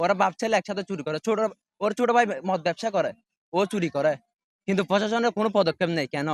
ওরা বাপ ছেলে একসাথে চুরি করে। ওর ছোট ভাই মদ ব্যবসা করে, ও চুরি করে, কিন্তু প্রশাসনের কোনো পদক্ষেপ নেই কেন?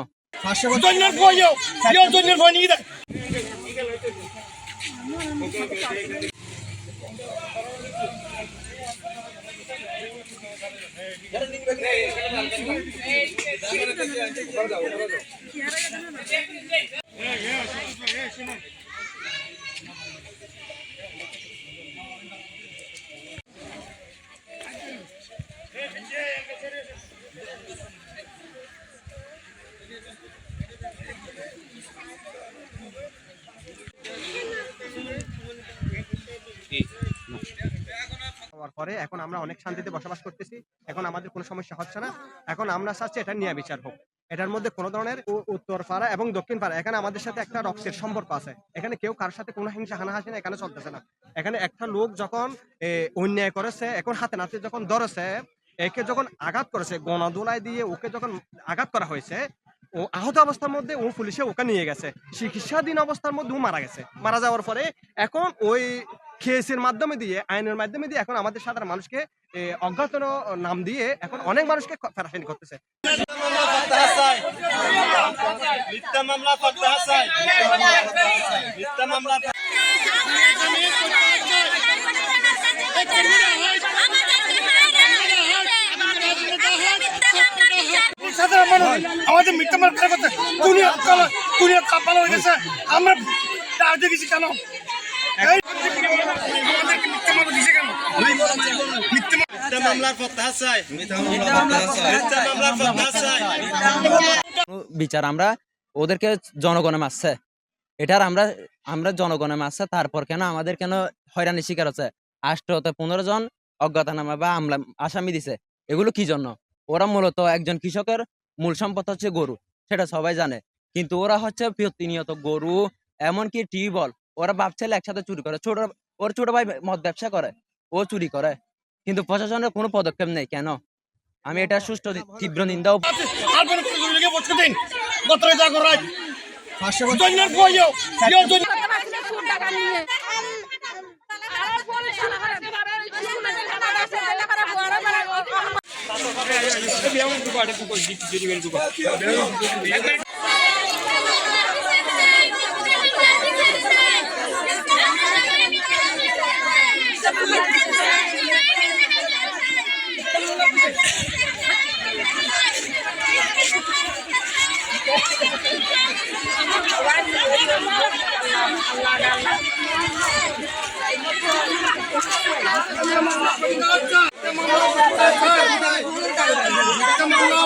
পরে এখন আমরা অনেক শান্তিতে বসবাস করতেছি। এখন আমাদের কোনো সমস্যা হচ্ছে না। এখন আমরা চাচ্ছি এটা ন্যায় বিচার হোক। এটার মধ্যে কোনো ধরনের উত্তর পাড়া এবং দক্ষিণ পাড়া এখানে আমাদের সাথে একটা রক্তের সম্পর্ক আছে। এখানে কেউ কারোর সাথে কোনো হিংসা হানাহাসি না এখানে চলতেছে না। এখানে একটা লোক যখন অন্যায় করেছে, এখন হাতে নাতে যখন ধরেছে, একে যখন আঘাত করেছে, গণদোলায় দিয়ে ওকে যখন আঘাত করা হয়েছে, ও আহত অবস্থার মধ্যে ও পুলিশে ওকে নিয়ে গেছে। চিকিৎসাধীন অবস্থার মধ্যে ও মারা গেছে। মারা যাওয়ার পরে এখন ওই কেসের মাধ্যমে দিয়ে, আইনের মাধ্যমে দিয়ে এখন আমাদের সাধারণ মানুষকে অজ্ঞাত নাম দিয়ে এখন অনেক মানুষকে ফেরাফেরি করতেছে। আমাদের মিথ্যা মামলা করতে দুনিয়া কাপাল হয়ে গেছে। আমরা দেখেছি কেন বিচার আমরা ওদেরকে জনগণে মারছে, এটার আমরা জনগণে মারছে, তারপর কেন আমাদের কেন হয়রানির শিকার হচ্ছে? 15 জন অজ্ঞাতনামা বা আমলা আসামি দিছে, এগুলো কি জন্য? ওরা মূলত একজন কৃষকের মূল সম্পদ হচ্ছে গরু, সেটা সবাই জানে, কিন্তু ওরা হচ্ছে প্রতিনিয়ত গরু, এমনকি টিউবওয়েল, ওরা বাপ ছেলে একসাথে চুরি করে। ওর ছোট ভাই মদ ব্যবসা করে, ও চুরি করে, কিন্তু প্রশাসনের কোনো পদক্ষেপ নেই কেন? আমি এটা সুষ্ঠু তীব্র নিন্দাও। মামলা